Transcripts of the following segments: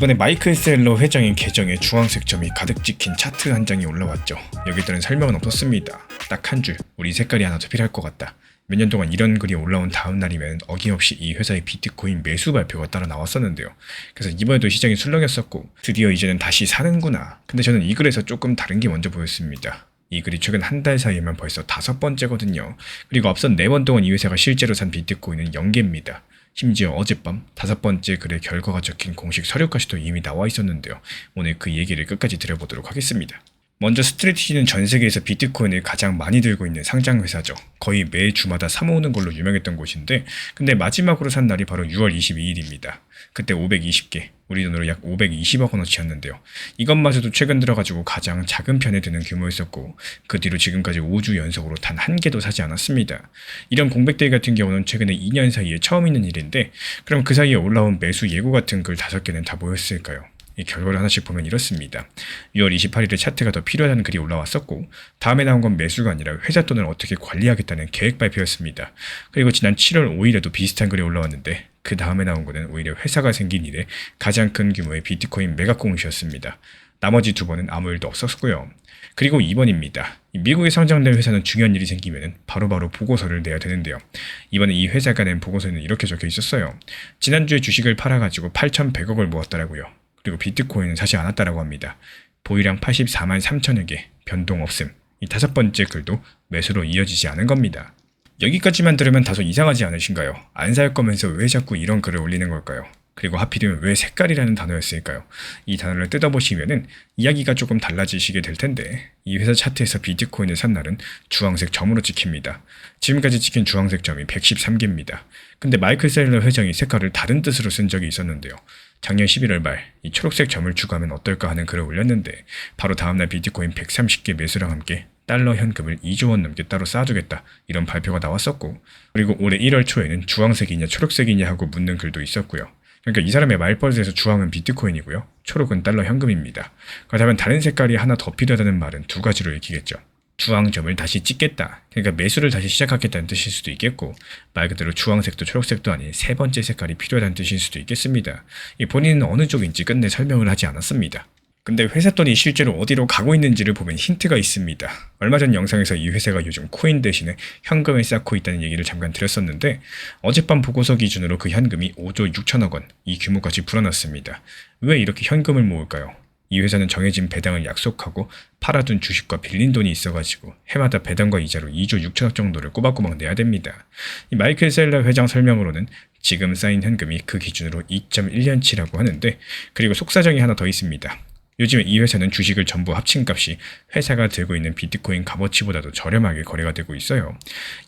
이번에 마이클 셀러 회장의 계정에 주황색 점이 가득 찍힌 차트 한 장이 올라왔죠. 여기들은 설명은 없었습니다. 딱 한 줄, 우리 색깔이 하나 더 필요할 것 같다. 몇 년 동안 이런 글이 올라온 다음 날이면 어김없이 이 회사의 비트코인 매수 발표가 따라 나왔었는데요. 그래서 이번에도 시장이 술렁였었고 드디어 이제는 다시 사는구나. 근데 저는 이 글에서 조금 다른 게 먼저 보였습니다. 이 글이 최근 한 달 사이에만 벌써 5번째거든요. 그리고 앞선 4번 동안 이 회사가 실제로 산 비트코인은 0개입니다. 심지어 어젯밤 5번째 글의 결과가 적힌 공식 서류까지도 이미 나와 있었는데요. 오늘 그 얘기를 끝까지 들어보도록 하겠습니다. 먼저 스트레티지는 전 세계에서 비트코인을 가장 많이 들고 있는 상장 회사죠. 거의 매 주마다 사모으는 걸로 유명했던 곳인데 근데 마지막으로 산 날이 바로 6월 22일입니다. 그때 520개, 우리 돈으로 약 520억 원어치였는데요. 이것마저도 최근 들어가지고 가장 작은 편에 드는 규모였었고 그 뒤로 지금까지 5주 연속으로 단 한 개도 사지 않았습니다. 이런 공백데이 같은 경우는 최근에 2년 사이에 처음 있는 일인데 그럼 그 사이에 올라온 매수 예고 같은 글 5개는 다 뭐였을까요? 이 결과를 하나씩 보면 이렇습니다. 6월 28일에 차트가 더 필요하다는 글이 올라왔었고 다음에 나온 건 매수가 아니라 회사 돈을 어떻게 관리하겠다는 계획 발표였습니다. 그리고 지난 7월 5일에도 비슷한 글이 올라왔는데 그 다음에 나온 거는 오히려 회사가 생긴 이래 가장 큰 규모의 비트코인 매각 공시였습니다. 나머지 2번은 아무 일도 없었고요. 그리고 2번입니다. 미국에 상장된 회사는 중요한 일이 생기면 바로바로 보고서를 내야 되는데요. 이번에 이 회사가 낸 보고서에는 이렇게 적혀 있었어요. 지난주에 주식을 팔아가지고 8,100억을 모았더라고요. 그리고 비트코인은 사지 않았다라고 합니다. 보유량 84만 3천여 개, 변동 없음. 이 5번째 글도 매수로 이어지지 않은 겁니다. 여기까지만 들으면 다소 이상하지 않으신가요? 안 살 거면서 왜 자꾸 이런 글을 올리는 걸까요? 그리고 하필이면 왜 색깔이라는 단어였을까요? 이 단어를 뜯어보시면은 이야기가 조금 달라지시게 될 텐데 이 회사 차트에서 비트코인을 산 날은 주황색 점으로 찍힙니다. 지금까지 찍힌 주황색 점이 113개입니다. 근데 마이클 셀러 회장이 색깔을 다른 뜻으로 쓴 적이 있었는데요. 작년 11월 말 이 초록색 점을 추가하면 어떨까 하는 글을 올렸는데 바로 다음날 비트코인 130개 매수랑 함께 달러 현금을 2조 원 넘게 따로 쌓아두겠다 이런 발표가 나왔었고 그리고 올해 1월 초에는 주황색이냐 초록색이냐 하고 묻는 글도 있었고요. 그러니까 이 사람의 말버릇에서 주황은 비트코인이고요. 초록은 달러 현금입니다. 그렇다면 다른 색깔이 하나 더 필요하다는 말은 2가지로 읽히겠죠. 주황점을 다시 찍겠다. 그러니까 매수를 다시 시작하겠다는 뜻일 수도 있겠고 말 그대로 주황색도 초록색도 아닌 3번째 색깔이 필요하다는 뜻일 수도 있겠습니다. 본인은 어느 쪽인지 끝내 설명을 하지 않았습니다. 근데 회사 돈이 실제로 어디로 가고 있는지를 보면 힌트가 있습니다. 얼마 전 영상에서 이 회사가 요즘 코인 대신에 현금을 쌓고 있다는 얘기를 잠깐 드렸었는데 어젯밤 보고서 기준으로 그 현금이 5조 6천억 원, 이 규모까지 불어났습니다. 왜 이렇게 현금을 모을까요? 이 회사는 정해진 배당을 약속하고 팔아둔 주식과 빌린 돈이 있어가지고 해마다 배당과 이자로 2조 6천억 정도를 꼬박꼬박 내야 됩니다. 이 마이클 셀러 회장 설명으로는 지금 쌓인 현금이 그 기준으로 2.1년치라고 하는데 그리고 속사정이 하나 더 있습니다. 요즘에 이 회사는 주식을 전부 합친 값이 회사가 들고 있는 비트코인 값어치보다도 저렴하게 거래가 되고 있어요.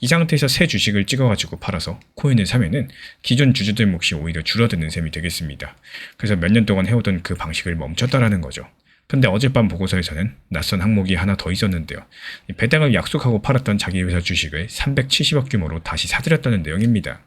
이 상태에서 새 주식을 찍어가지고 팔아서 코인을 사면은 기존 주주들 몫이 오히려 줄어드는 셈이 되겠습니다. 그래서 몇 년 동안 해오던 그 방식을 멈췄다라는 거죠. 근데 어젯밤 보고서에서는 낯선 항목이 하나 더 있었는데요. 배당을 약속하고 팔았던 자기 회사 주식을 370억 규모로 다시 사들였다는 내용입니다.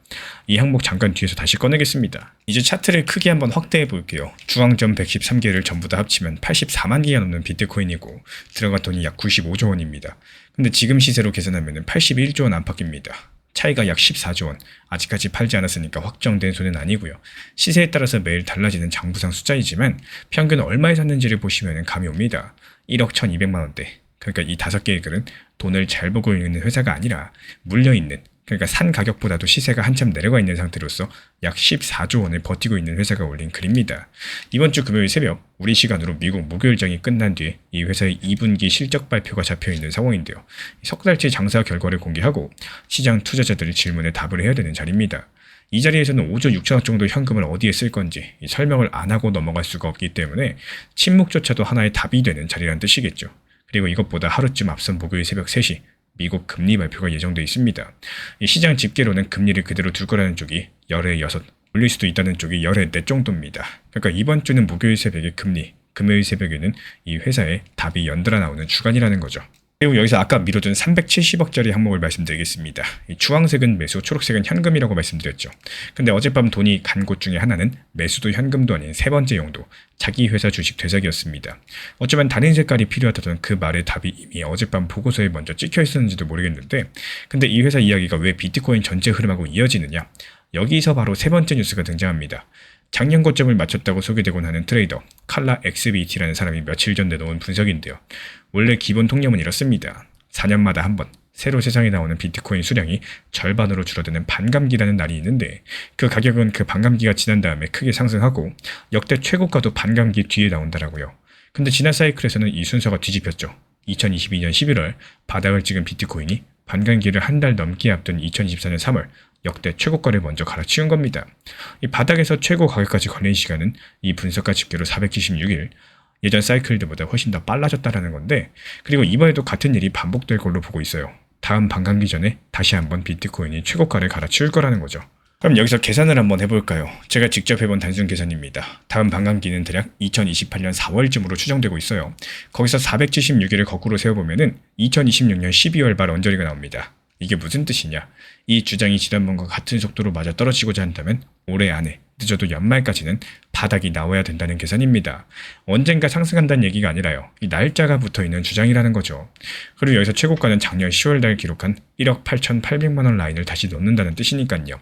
이 항목 잠깐 뒤에서 다시 꺼내겠습니다. 이제 차트를 크게 한번 확대해 볼게요. 주황점 113개를 전부 다 합치면 84만 개가 넘는 비트코인이고 들어간 돈이 약 95조 원입니다. 근데 지금 시세로 계산하면 81조 원 안팎입니다. 차이가 약 14조 원, 아직까지 팔지 않았으니까 확정된 손은 아니고요. 시세에 따라서 매일 달라지는 장부상 숫자이지만 평균 얼마에 샀는지를 보시면 감이 옵니다. 1억 1200만 원대. 그러니까 이 5개의 글은 돈을 잘 보고 있는 회사가 아니라 물려있는, 그러니까 산 가격보다도 시세가 한참 내려가 있는 상태로서 약 14조 원을 버티고 있는 회사가 올린 글입니다. 이번 주 금요일 새벽 우리 시간으로 미국 목요일장이 끝난 뒤에 이 회사의 2분기 실적 발표가 잡혀있는 상황인데요. 석 달치 장사 결과를 공개하고 시장 투자자들의 질문에 답을 해야 되는 자리입니다. 이 자리에서는 5조 6천억 정도 현금을 어디에 쓸 건지 설명을 안 하고 넘어갈 수가 없기 때문에 침묵조차도 하나의 답이 되는 자리란 뜻이겠죠. 그리고 이것보다 하루쯤 앞선 목요일 새벽 3시 미국 금리 발표가 예정되어 있습니다. 이 시장 집계로는 금리를 그대로 둘 거라는 쪽이 열에 6, 올릴 수도 있다는 쪽이 열에 4 정도입니다. 그러니까 이번 주는 목요일 새벽에 금리, 금요일 새벽에는 이 회사의 답이 연달아 나오는 주간이라는 거죠. 그리고 여기서 아까 미뤄둔 370억짜리 항목을 말씀드리겠습니다. 이 주황색은 매수, 초록색은 현금이라고 말씀드렸죠. 근데 어젯밤 돈이 간 곳 중에 하나는 매수도 현금도 아닌 3번째 용도, 자기 회사 주식 되사기였습니다. 어쩌면 다른 색깔이 필요하다던 그 말의 답이 이미 어젯밤 보고서에 먼저 찍혀 있었는지도 모르겠는데 근데 이 회사 이야기가 왜 비트코인 전체 흐름하고 이어지느냐? 여기서 바로 3번째 뉴스가 등장합니다. 작년 고점을 맞췄다고 소개되곤 하는 트레이더 칼라 XBT라는 사람이 며칠 전 내놓은 분석인데요. 원래 기본 통념은 이렇습니다. 4년마다 한 번 새로 세상에 나오는 비트코인 수량이 절반으로 줄어드는 반감기라는 날이 있는데 그 가격은 그 반감기가 지난 다음에 크게 상승하고 역대 최고가도 반감기 뒤에 나온다라고요. 근데 지난 사이클에서는 이 순서가 뒤집혔죠. 2022년 11월 바닥을 찍은 비트코인이 반감기를 한 달 넘게 앞둔 2024년 3월 역대 최고가를 먼저 갈아치운 겁니다. 이 바닥에서 최고 가격까지 걸린 시간은 이 분석가 집계로 476일, 예전 사이클들보다 훨씬 더 빨라졌다라는 건데, 그리고 이번에도 같은 일이 반복될 걸로 보고 있어요. 다음 반감기 전에 다시 한번 비트코인이 최고가를 갈아치울 거라는 거죠. 그럼 여기서 계산을 한번 해볼까요? 제가 직접 해본 단순 계산입니다. 다음 반감기는 대략 2028년 4월쯤으로 추정되고 있어요. 거기서 476일을 거꾸로 세워보면은 2026년 12월 말 언저리가 나옵니다. 이게 무슨 뜻이냐? 이 주장이 지난번과 같은 속도로 맞아 떨어지고자 한다면 올해 안에 늦어도 연말까지는 바닥이 나와야 된다는 계산입니다. 언젠가 상승한다는 얘기가 아니라요. 이 날짜가 붙어있는 주장이라는 거죠. 그리고 여기서 최고가는 작년 10월달 기록한 1억 8,800만 원 라인을 다시 넣는다는 뜻이니까요.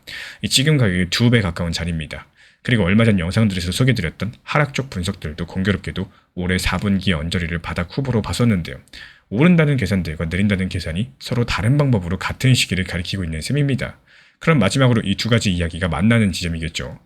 지금 가격의 2배 가까운 자리입니다. 그리고 얼마 전 영상들에서 소개드렸던 하락 쪽 분석들도 공교롭게도 올해 4분기 언저리를 바닥 후보로 봤었는데요. 오른다는 계산들과 내린다는 계산이 서로 다른 방법으로 같은 시기를 가리키고 있는 셈입니다. 그럼 마지막으로 이 두 가지 이야기가 만나는 지점이겠죠.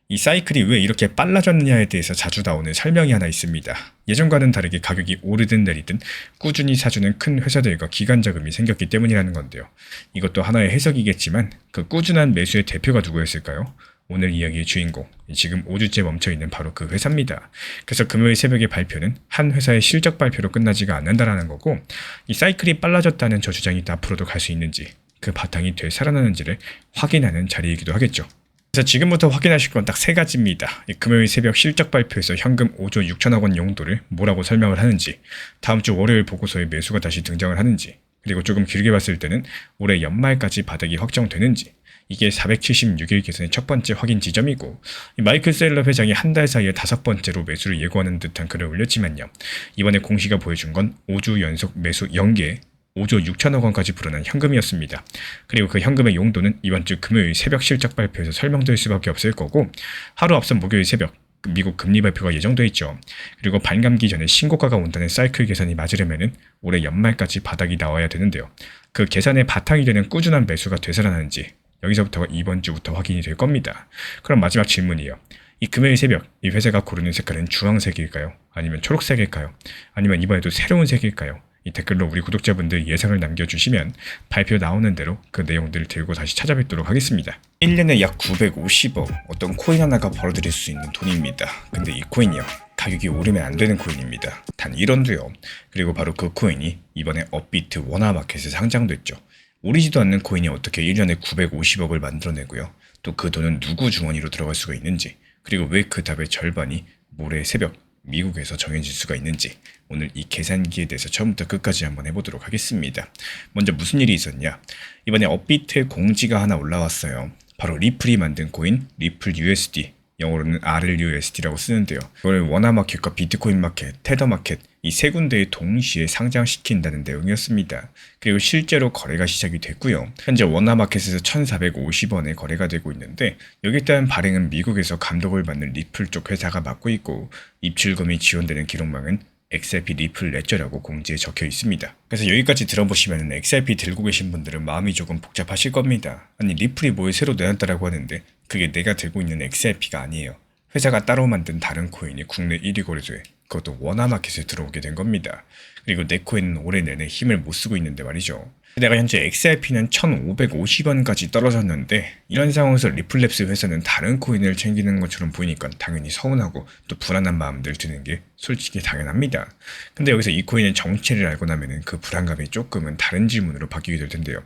이 사이클이 왜 이렇게 빨라졌느냐에 대해서 자주 나오는 설명이 하나 있습니다. 예전과는 다르게 가격이 오르든 내리든 꾸준히 사주는 큰 회사들과 기관 자금이 생겼기 때문이라는 건데요. 이것도 하나의 해석이겠지만 그 꾸준한 매수의 대표가 누구였을까요? 오늘 이야기의 주인공, 지금 5주째 멈춰있는 바로 그 회사입니다. 그래서 금요일 새벽의 발표는 한 회사의 실적 발표로 끝나지가 않는다라는 거고, 이 사이클이 빨라졌다는 저 주장이 앞으로도 갈 수 있는지, 그 바탕이 되살아나는지를 확인하는 자리이기도 하겠죠. 그래서 지금부터 확인하실 건 딱 세 가지입니다. 금요일 새벽 실적 발표에서 현금 5조 6천억 원 용도를 뭐라고 설명을 하는지, 다음 주 월요일 보고서에 매수가 다시 등장을 하는지, 그리고 조금 길게 봤을 때는 올해 연말까지 바닥이 확정되는지, 이게 476일 계산의 첫 번째 확인 지점이고, 마이클 셀러 회장이 한 달 사이에 5번째로 매수를 예고하는 듯한 글을 올렸지만요. 이번에 공시가 보여준 건 5주 연속 매수 연계 5조 6천억 원까지 불어난 현금이었습니다. 그리고 그 현금의 용도는 이번 주 금요일 새벽 실적 발표에서 설명될 수밖에 없을 거고, 하루 앞선 목요일 새벽 미국 금리 발표가 예정돼 있죠. 그리고 반감기 전에 신고가가 온다는 사이클 계산이 맞으려면은 올해 연말까지 바닥이 나와야 되는데요. 그 계산의 바탕이 되는 꾸준한 매수가 되살아나는지 여기서부터가 이번 주부터 확인이 될 겁니다. 그럼 마지막 질문이에요. 이 금요일 새벽 이 회사가 고르는 색깔은 주황색일까요? 아니면 초록색일까요? 아니면 이번에도 새로운 색일까요? 이 댓글로 우리 구독자분들 예상을 남겨주시면 발표 나오는 대로 그 내용들을 들고 다시 찾아뵙도록 하겠습니다. 1년에 약 950억, 어떤 코인 하나가 벌어들일 수 있는 돈입니다. 근데 이 코인이요, 가격이 오르면 안 되는 코인입니다. 단 1원도요. 그리고 바로 그 코인이 이번에 업비트 워너마켓에 상장됐죠. 오르지도 않는 코인이 어떻게 1년에 950억을 만들어내고요. 또 그 돈은 누구 주머니로 들어갈 수가 있는지, 그리고 왜 그 답의 절반이 모레 새벽 미국에서 정해질 수가 있는지, 오늘 이 계산기에 대해서 처음부터 끝까지 한번 해보도록 하겠습니다. 먼저 무슨 일이 있었냐? 이번에 업비트에 공지가 하나 올라왔어요. 바로 리플이 만든 코인 리플 USD, 영어로는 RLUSD라고 쓰는데요. 이걸 워너마켓과 비트코인 마켓, 테더 마켓 이 세 군데에 동시에 상장시킨다는 내용이었습니다. 그리고 실제로 거래가 시작이 됐고요. 현재 워너마켓에서 1,450원에 거래가 되고 있는데, 여기에 따른 발행은 미국에서 감독을 받는 리플 쪽 회사가 맡고 있고, 입출금이 지원되는 기록망은 XRP 리플 레저라고 공지에 적혀 있습니다. 그래서 여기까지 들어보시면 XRP 들고 계신 분들은 마음이 조금 복잡하실 겁니다. 아니 리플이 뭘 새로 내놨다라고 하는데 그게 내가 들고 있는 XRP가 아니에요. 회사가 따로 만든 다른 코인이 국내 1위 거래소에, 그것도 워너마켓에 들어오게 된 겁니다. 그리고 내 코인은 올해 내내 힘을 못 쓰고 있는데 말이죠. 내가 현재 XRP는 1,550원까지 떨어졌는데, 이런 상황에서 리플랩스 회사는 다른 코인을 챙기는 것처럼 보이니까 당연히 서운하고 또 불안한 마음들 드는 게 솔직히 당연합니다. 근데 여기서 이 코인의 정체를 알고 나면은 그 불안감이 조금은 다른 질문으로 바뀌게 될 텐데요.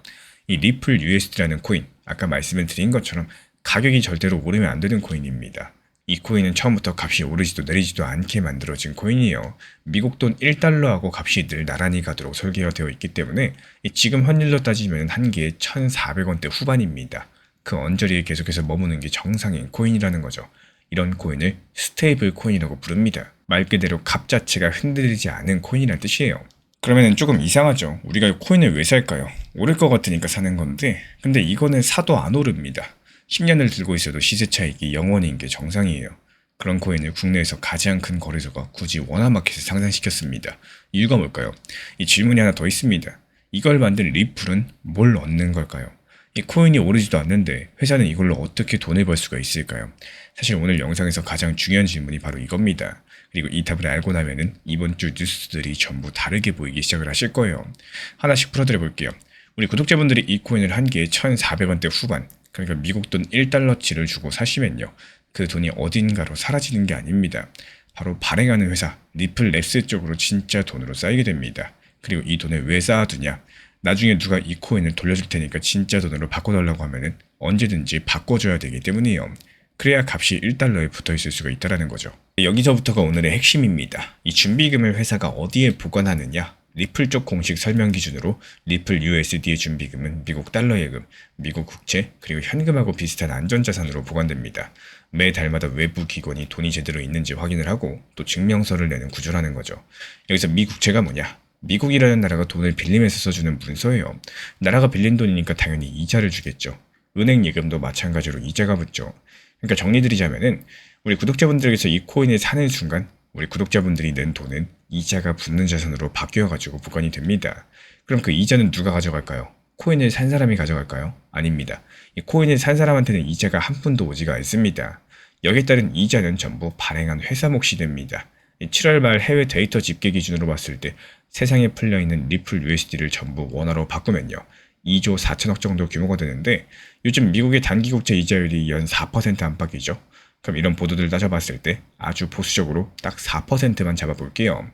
이 리플 USD라는 코인, 아까 말씀을 드린 것처럼 가격이 절대로 오르면 안 되는 코인입니다. 이 코인은 처음부터 값이 오르지도 내리지도 않게 만들어진 코인이에요. 미국 돈 1달러하고 값이 늘 나란히 가도록 설계가 되어 있기 때문에 지금 환율로 따지면 한 개에 1,400원대 후반입니다. 그 언저리에 계속해서 머무는 게 정상인 코인이라는 거죠. 이런 코인을 스테이블 코인이라고 부릅니다. 말 그대로 값 자체가 흔들리지 않은 코인이란 뜻이에요. 그러면 조금 이상하죠. 우리가 코인을 왜 살까요? 오를 것 같으니까 사는 건데, 근데 이거는 사도 안 오릅니다. 10년을 들고 있어도 시세 차익이 0원인 게 정상이에요. 그런 코인을 국내에서 가장 큰 거래소가 굳이 워낙마켓에 상장시켰습니다. 이유가 뭘까요? 이 질문이 하나 더 있습니다. 이걸 만든 리플은 뭘 얻는 걸까요? 이 코인이 오르지도 않는데 회사는 이걸로 어떻게 돈을 벌 수가 있을까요? 사실 오늘 영상에서 가장 중요한 질문이 바로 이겁니다. 그리고 이 답을 알고 나면은 이번 주 뉴스들이 전부 다르게 보이기 시작을 하실 거예요. 하나씩 풀어드려 볼게요. 우리 구독자분들이 이 코인을 한 개에 1,400원대 후반, 그러니까 미국 돈 1달러치를 주고 사시면요. 그 돈이 어딘가로 사라지는 게 아닙니다. 바로 발행하는 회사 리플랩스 쪽으로 진짜 돈으로 쌓이게 됩니다. 그리고 이 돈을 왜 쌓아두냐? 나중에 누가 이 코인을 돌려줄 테니까 진짜 돈으로 바꿔달라고 하면은 언제든지 바꿔줘야 되기 때문이에요. 그래야 값이 1달러에 붙어있을 수가 있다는 거죠. 여기서부터가 오늘의 핵심입니다. 이 준비금을 회사가 어디에 보관하느냐? 리플 쪽 공식 설명 기준으로 리플 USD의 준비금은 미국 달러 예금, 미국 국채, 그리고 현금하고 비슷한 안전자산으로 보관됩니다. 매 달마다 외부 기관이 돈이 제대로 있는지 확인을 하고 또 증명서를 내는 구조라는 거죠. 여기서 미국채가 뭐냐? 미국이라는 나라가 돈을 빌리면서 써주는 문서예요. 나라가 빌린 돈이니까 당연히 이자를 주겠죠. 은행 예금도 마찬가지로 이자가 붙죠. 그러니까 정리드리자면은 우리 구독자분들에게서 이 코인을 사는 순간 우리 구독자분들이 낸 돈은 이자가 붙는 자산으로 바뀌어가지고 보관이 됩니다. 그럼 그 이자는 누가 가져갈까요? 코인을 산 사람이 가져갈까요? 아닙니다. 이 코인을 산 사람한테는 이자가 한 푼도 오지가 않습니다. 여기에 따른 이자는 전부 발행한 회사 몫이 됩니다. 7월 말 해외 데이터 집계 기준으로 봤을 때 세상에 풀려있는 리플 USD를 전부 원화로 바꾸면요. 2조 4천억 정도 규모가 되는데 요즘 미국의 단기국채 이자율이 연 4% 안팎이죠. 그럼 이런 보도들 따져봤을 때 아주 보수적으로 딱 4%만 잡아볼게요.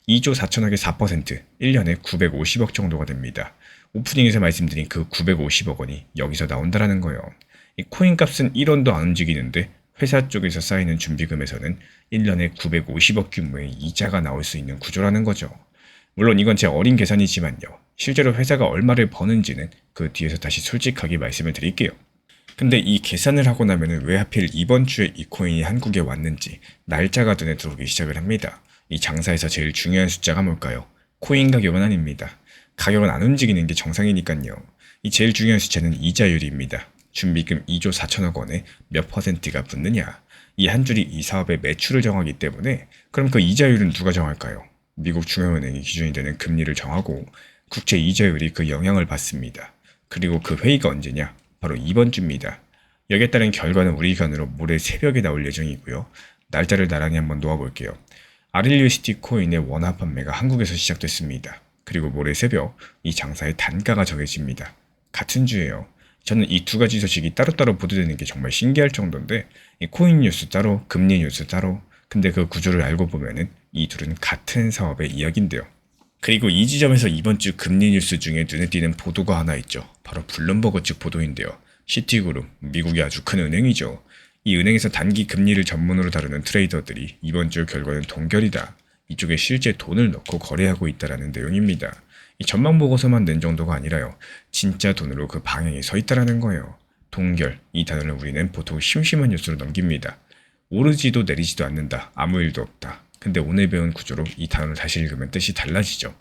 2조 4천억의 4%, 1년에 950억 정도가 됩니다. 오프닝에서 말씀드린 그 950억 원이 여기서 나온다라는 거예요. 이 코인 값은 1원도 안 움직이는데 회사 쪽에서 쌓이는 준비금에서는 1년에 950억 규모의 이자가 나올 수 있는 구조라는 거죠. 물론 이건 제 어린 계산이지만요. 실제로 회사가 얼마를 버는지는 그 뒤에서 다시 솔직하게 말씀을 드릴게요. 근데 이 계산을 하고 나면은 왜 하필 이번 주에 이 코인이 한국에 왔는지 날짜가 눈에 들어오기 시작을 합니다. 이 장사에서 제일 중요한 숫자가 뭘까요? 코인 가격은 아닙니다. 가격은 안 움직이는 게 정상이니까요. 이 제일 중요한 숫자는 이자율입니다. 준비금 2조 4천억 원에 몇 퍼센트가 붙느냐? 이 한 줄이 이 사업의 매출을 정하기 때문에 그럼 그 이자율은 누가 정할까요? 미국 중앙은행이 기준이 되는 금리를 정하고 국채 이자율이 그 영향을 받습니다. 그리고 그 회의가 언제냐? 바로 이번 주입니다. 여기에 따른 결과는 우리 기간으로 모레 새벽에 나올 예정이고요. 날짜를 나란히 한번 놓아볼게요. RLUSD 코인의 원화 판매가 한국에서 시작됐습니다. 그리고 모레 새벽 이 장사의 단가가 정해집니다. 같은 주예요. 저는 이 두 가지 소식이 따로따로 보도되는 게 정말 신기할 정도인데 이 코인 뉴스 따로, 금리 뉴스 따로, 근데 그 구조를 알고 보면은 이 둘은 같은 사업의 이야기인데요. 그리고 이 지점에서 이번 주 금리 뉴스 중에 눈에 띄는 보도가 하나 있죠. 바로 블룸버그 측 보도인데요. 시티그룹, 미국의 아주 큰 은행이죠. 이 은행에서 단기 금리를 전문으로 다루는 트레이더들이 이번 주 결과는 동결이다. 이쪽에 실제 돈을 넣고 거래하고 있다라는 내용입니다. 이 전망 보고서만 낸 정도가 아니라요. 진짜 돈으로 그 방향에 서 있다라는 거예요. 동결, 이 단어를 우리는 보통 심심한 뉴스로 넘깁니다. 오르지도 내리지도 않는다. 아무 일도 없다. 근데 오늘 배운 구조로 이 단어를 다시 읽으면 뜻이 달라지죠.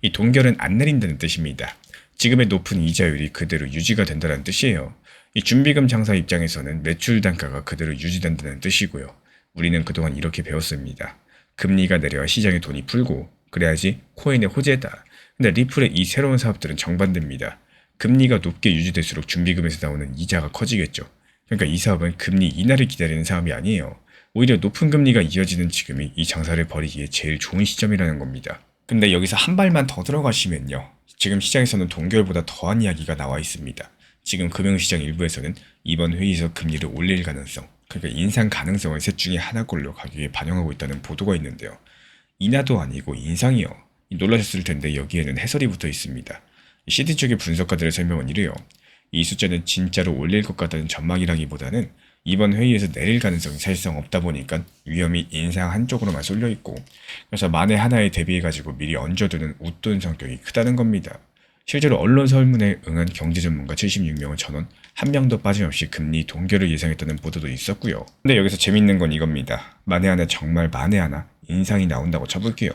이 동결은 안 내린다는 뜻입니다. 지금의 높은 이자율이 그대로 유지가 된다는 뜻이에요. 이 준비금 장사 입장에서는 매출 단가가 그대로 유지된다는 뜻이고요. 우리는 그동안 이렇게 배웠습니다. 금리가 내려야 시장에 돈이 풀고 그래야지 코인의 호재다. 근데 리플의 이 새로운 사업들은 정반대입니다. 금리가 높게 유지될수록 준비금에서 나오는 이자가 커지겠죠. 그러니까 이 사업은 금리 인하를 기다리는 사업이 아니에요. 오히려 높은 금리가 이어지는 지금이 이 장사를 벌이기에 제일 좋은 시점이라는 겁니다. 근데 여기서 한 발만 더 들어가시면요. 지금 시장에서는 동결보다 더한 이야기가 나와 있습니다. 지금 금융시장 일부에서는 이번 회의에서 금리를 올릴 가능성, 그러니까 인상 가능성을 셋 중에 하나꼴로 가격에 반영하고 있다는 보도가 있는데요. 인하도 아니고 인상이요. 놀라셨을 텐데 여기에는 해설이 붙어 있습니다. 시티 쪽의 분석가들의 설명은 이래요. 이 숫자는 진짜로 올릴 것 같다는 전망이라기보다는 이번 회의에서 내릴 가능성이 사실상 없다 보니까 위험이 인상 한쪽으로만 쏠려 있고 그래서 만에 하나에 대비해가지고 미리 얹어두는 웃돈 성격이 크다는 겁니다. 실제로 언론 설문에 응한 경제 전문가 76명은 전원 한 명도 빠짐없이 금리 동결을 예상했다는 보도도 있었고요. 근데 여기서 재밌는 건 이겁니다. 만에 하나 정말 만에 하나 인상이 나온다고 쳐볼게요.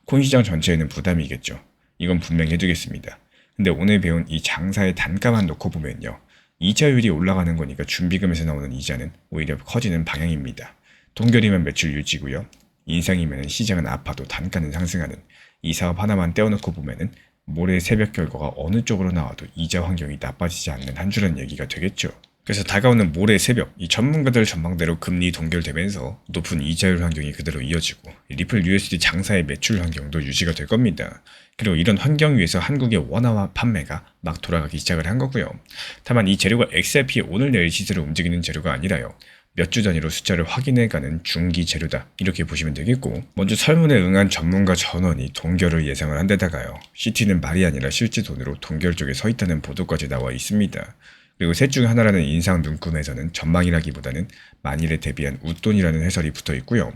코인 시장 전체에는 부담이겠죠. 이건 분명히 해두겠습니다. 근데 오늘 배운 이 장사의 단가만 놓고 보면요. 이자율이 올라가는 거니까 준비금에서 나오는 이자는 오히려 커지는 방향입니다. 동결이면 매출 유지고요. 인상이면 시장은 아파도 단가는 상승하는 이 사업 하나만 떼어놓고 보면은 모레 새벽 결과가 어느 쪽으로 나와도 이자 환경이 나빠지지 않는 한 주라는 얘기가 되겠죠. 그래서 다가오는 모레 새벽 이 전문가들 전망대로 금리 동결되면서 높은 이자율 환경이 그대로 이어지고 리플 USD 장사의 매출 환경도 유지가 될 겁니다. 그리고 이런 환경 위에서 한국의 원화화 판매가 막 돌아가기 시작을 한 거고요. 다만 이 재료가 XRP의 오늘 내일 시세를 움직이는 재료가 아니라요. 몇 주 단위로 숫자를 확인해가는 중기 재료다 이렇게 보시면 되겠고, 먼저 설문에 응한 전문가 전원이 동결을 예상을 한 데다가요, 시티는 말이 아니라 실제 돈으로 동결 쪽에 서 있다는 보도까지 나와 있습니다. 그리고 셋 중 하나라는 인상 눈금에서는 전망이라기보다는 만일에 대비한 웃돈이라는 해설이 붙어 있고요.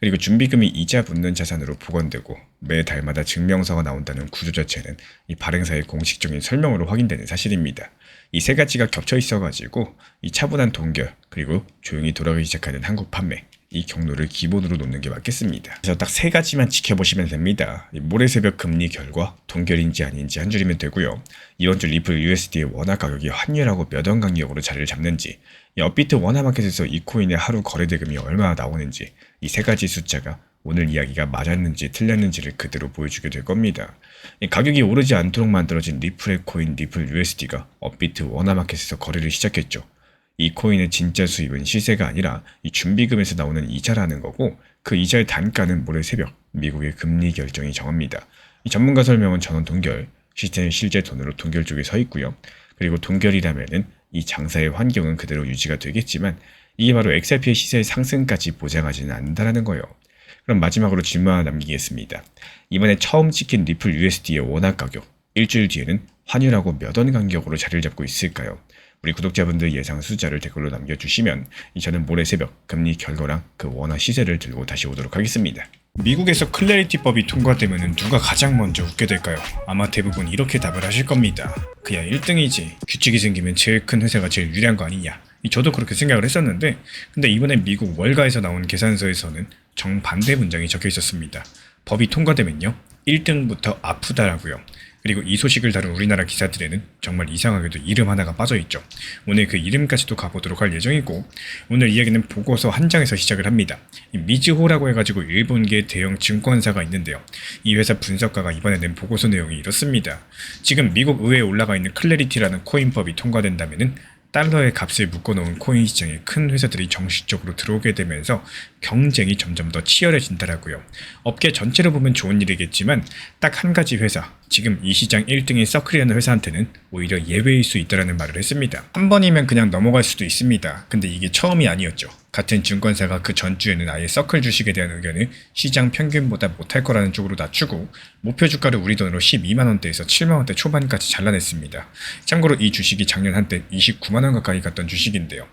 그리고 준비금이 이자 붙는 자산으로 복원되고 매달마다 증명서가 나온다는 구조 자체는 이 발행사의 공식적인 설명으로 확인되는 사실입니다. 이 세 가지가 겹쳐 있어가지고 이 차분한 동결 그리고 조용히 돌아가기 시작하는 한국 판매, 이 경로를 기본으로 놓는 게 맞겠습니다. 그래서 딱 세 가지만 지켜보시면 됩니다. 모레 새벽 금리 결과 동결인지 아닌지 한 줄이면 되고요. 이번 주 리플 USD의 원화 가격이 환율하고 몇 원 간격으로 자리를 잡는지, 이 업비트 원화 마켓에서 이 코인의 하루 거래 대금이 얼마나 나오는지, 이 세 가지 숫자가 오늘 이야기가 맞았는지 틀렸는지를 그대로 보여주게 될 겁니다. 이 가격이 오르지 않도록 만들어진 리플의 코인 리플 USD가 업비트 원화 마켓에서 거래를 시작했죠. 이 코인의 진짜 수입은 시세가 아니라 이 준비금에서 나오는 이자라는 거고, 그 이자의 단가는 모레 새벽 미국의 금리 결정이 정합니다. 이 전문가 설명은 전원 동결, 시세는 실제 돈으로 동결 쪽에 서 있고요. 그리고 동결이라면은 이 장사의 환경은 그대로 유지가 되겠지만 이게 바로 XRP의 시세의 상승까지 보장하지는 않는다는 거예요. 그럼 마지막으로 질문 하나 남기겠습니다. 이번에 처음 찍힌 리플 USD의 원화 가격, 일주일 뒤에는 환율하고 몇 원 간격으로 자리를 잡고 있을까요? 우리 구독자분들 예상 숫자를 댓글로 남겨주시면 저는 모레 새벽 금리 결과랑 그 원화 시세를 들고 다시 오도록 하겠습니다. 미국에서 클래리티법이 통과되면 누가 가장 먼저 웃게 될까요? 아마 대부분 이렇게 답을 하실 겁니다. 그야 1등이지. 규칙이 생기면 제일 큰 회사가 제일 유리한 거 아니냐. 저도 그렇게 생각을 했었는데, 근데 이번에 미국 월가에서 나온 계산서에서는 정반대 문장이 적혀 있었습니다. 법이 통과되면요, 1등부터 아프다라고요. 그리고 이 소식을 다룬 우리나라 기사들에는 정말 이상하게도 이름 하나가 빠져있죠. 오늘 그 이름까지도 가보도록 할 예정이고, 오늘 이야기는 보고서 한 장에서 시작을 합니다. 미즈호라고 해가지고 일본계 대형 증권사가 있는데요. 이 회사 분석가가 이번에 낸 보고서 내용이 이렇습니다. 지금 미국 의회에 올라가 있는 클래리티라는 코인법이 통과된다면은 달러의 값을 묶어놓은 코인 시장에 큰 회사들이 정식적으로 들어오게 되면서 경쟁이 점점 더 치열해진다라고요. 업계 전체로 보면 좋은 일이겠지만 딱 한 가지 회사, 지금 이 시장 1등인 서클이라는 회사한테는 오히려 예외일 수 있다라는 말을 했습니다. 한 번이면 그냥 넘어갈 수도 있습니다. 근데 이게 처음이 아니었죠. 같은 증권사가 그 전주에는 아예 서클 주식에 대한 의견을 시장 평균보다 못할 거라는 쪽으로 낮추고 목표 주가를 우리 돈으로 12만원대에서 7만원대 초반까지 잘라냈습니다. 참고로 이 주식이 작년 한때 29만원 가까이 갔던 주식인데요.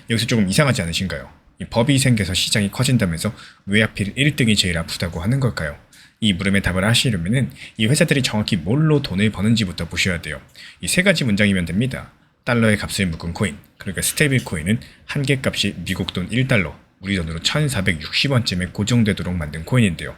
여기서 조금 이상하지 않으신가요? 이 법이 생겨서 시장이 커진다면서 왜 하필 1등이 제일 아프다고 하는 걸까요? 이 물음에 답을 하시려면은 이 회사들이 정확히 뭘로 돈을 버는지부터 보셔야 돼요. 이 세 가지 문장이면 됩니다. 달러의 값을 묶은 코인, 그러니까 스테이블 코인은 한 개 값이 미국 돈 1달러, 우리 돈으로 1460원쯤에 고정되도록 만든 코인인데요.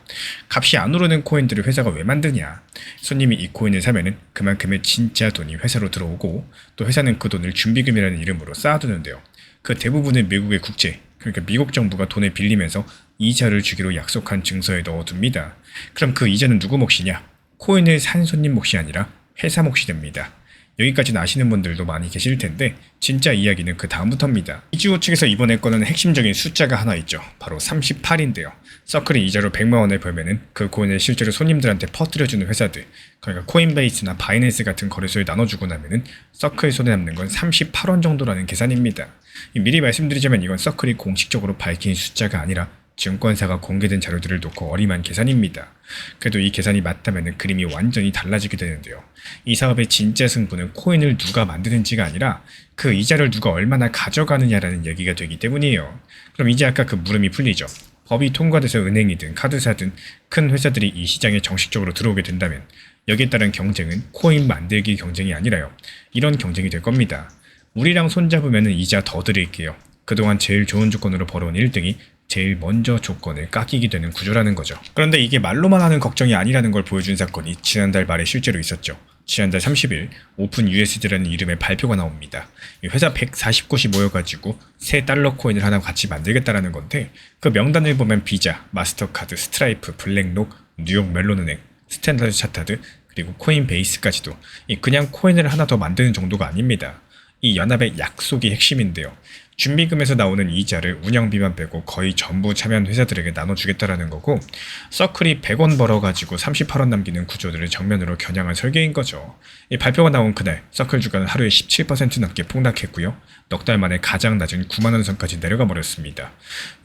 값이 안 오르는 코인들을 회사가 왜 만드냐? 손님이 이 코인을 사면은 그만큼의 진짜 돈이 회사로 들어오고, 또 회사는 그 돈을 준비금이라는 이름으로 쌓아두는데요. 그 대부분은 미국의 국채, 그러니까 미국 정부가 돈을 빌리면서 이자를 주기로 약속한 증서에 넣어둡니다. 그럼 그 이자는 누구 몫이냐? 코인을 산 손님 몫이 아니라 회사 몫이 됩니다. 여기까지는 아시는 분들도 많이 계실 텐데 진짜 이야기는 그 다음부터입니다. 이지호 측에서 이번에 꺼낸 핵심적인 숫자가 하나 있죠. 바로 38인데요. 서클이 이자로 100만원을 벌면은 그 코인을 실제로 손님들한테 퍼뜨려주는 회사들, 그러니까 코인베이스나 바이낸스 같은 거래소에 나눠주고 나면은 서클 손에 남는 건 38원 정도라는 계산입니다. 미리 말씀드리자면 이건 서클이 공식적으로 밝힌 숫자가 아니라 증권사가 공개된 자료들을 놓고 어림한 계산입니다. 그래도 이 계산이 맞다면 그림이 완전히 달라지게 되는데요. 이 사업의 진짜 승부는 코인을 누가 만드는지가 아니라 그 이자를 누가 얼마나 가져가느냐라는 얘기가 되기 때문이에요. 그럼 이제 아까 그 물음이 풀리죠. 법이 통과돼서 은행이든 카드사든 큰 회사들이 이 시장에 정식적으로 들어오게 된다면 여기에 따른 경쟁은 코인 만들기 경쟁이 아니라요, 이런 경쟁이 될 겁니다. 우리랑 손잡으면 이자 더 드릴게요. 그동안 제일 좋은 조건으로 벌어온 1등이 제일 먼저 조건을 깎이게 되는 구조라는 거죠. 그런데 이게 말로만 하는 걱정이 아니라는 걸 보여준 사건이 지난달 말에 실제로 있었죠. 지난달 30일 오픈 USD라는 이름의 발표가 나옵니다. 이 회사 140곳이 모여가지고 새 달러 코인을 하나 같이 만들겠다라는 건데, 그 명단을 보면 비자, 마스터카드, 스트라이프, 블랙록, 뉴욕 멜론은행, 스탠다드 차타드, 그리고 코인베이스까지도 그냥 코인을 하나 더 만드는 정도가 아닙니다. 이 연합의 약속이 핵심인데요. 준비금에서 나오는 이자를 운영비만 빼고 거의 전부 참여한 회사들에게 나눠주겠다라는 거고, 서클이 100원 벌어가지고 38원 남기는 구조들을 정면으로 겨냥한 설계인 거죠. 이 발표가 나온 그날 서클 주가는 하루에 17% 넘게 폭락했고요. 넉 달 만에 가장 낮은 9만원 선까지 내려가 버렸습니다.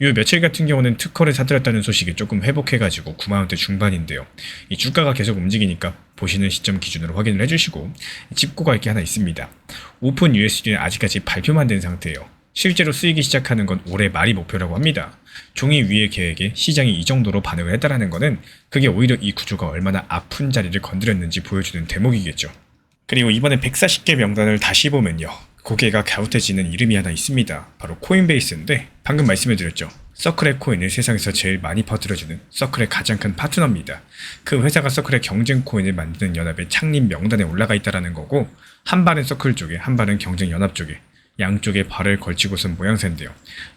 요 며칠 같은 경우는 특허를 사들였다는 소식이 조금 회복해가지고 9만원대 중반인데요. 이 주가가 계속 움직이니까 보시는 시점 기준으로 확인을 해주시고, 짚고 갈 게 하나 있습니다. 오픈 USD는 아직까지 발표만 된 상태예요. 실제로 쓰이기 시작하는 건 올해 말이 목표라고 합니다. 종이 위의 계획에 시장이 이 정도로 반응을 했다는 것은 그게 오히려 이 구조가 얼마나 아픈 자리를 건드렸는지 보여주는 대목이겠죠. 그리고 이번에 140개 명단을 다시 보면요, 고개가 갸웃해지는 이름이 하나 있습니다. 바로 코인베이스인데, 방금 말씀해드렸죠. 서클의 코인을 세상에서 제일 많이 퍼뜨려주는 서클의 가장 큰 파트너입니다. 그 회사가 서클의 경쟁 코인을 만드는 연합의 창립 명단에 올라가 있다는 거고, 한 발은 서클 쪽에, 한 발은 경쟁 연합 쪽에, 양쪽에 발을 걸치고 선 모양새인데요.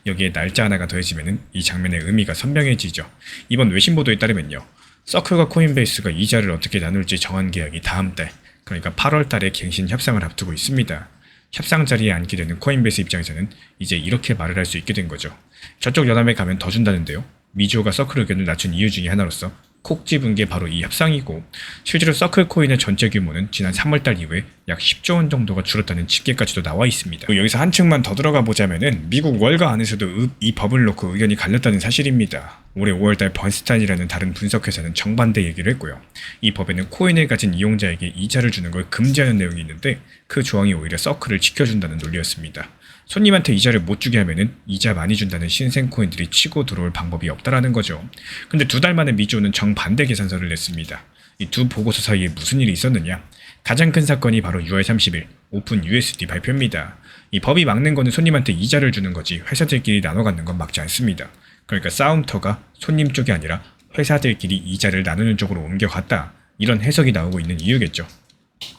여기에 날짜 하나가 더해지면 이 장면의 의미가 선명해지죠. 이번 외신 보도에 따르면요, 서클과 코인베이스가 이자를 어떻게 나눌지 정한 계약이 다음 달, 그러니까 8월 달에 갱신 협상을 앞두고 있습니다. 협상 자리에 앉게 되는 코인베이스 입장에서는 이제 이렇게 말을 할 수 있게 된 거죠. 저쪽 연합에 가면 더 준다는데요. 미주호가 서클 의견을 낮춘 이유 중에 하나로서 콕 집은 게 바로 이 협상이고, 실제로 서클 코인의 전체 규모는 지난 3월달 이후에 약 10조 원 정도가 줄었다는 집계까지도 나와 있습니다. 여기서 한층만 더 들어가 보자면은 미국 월가 안에서도 이 법을 놓고 의견이 갈렸다는 사실입니다. 올해 5월달 번스타인이라는 다른 분석회사는 정반대 얘기를 했고요. 이 법에는 코인을 가진 이용자에게 이자를 주는 걸 금지하는 내용이 있는데, 그 조항이 오히려 서클을 지켜준다는 논리였습니다. 손님한테 이자를 못 주게 하면은 이자 많이 준다는 신생 코인들이 치고 들어올 방법이 없다라는 거죠. 근데 2달 만에 미주호는 정반대 계산서를 냈습니다. 이 두 보고서 사이에 무슨 일이 있었느냐? 가장 큰 사건이 바로 6월 30일 오픈 USD 발표입니다. 이 법이 막는 거는 손님한테 이자를 주는 거지 회사들끼리 나눠 갖는 건 막지 않습니다. 그러니까 싸움터가 손님 쪽이 아니라 회사들끼리 이자를 나누는 쪽으로 옮겨갔다, 이런 해석이 나오고 있는 이유겠죠.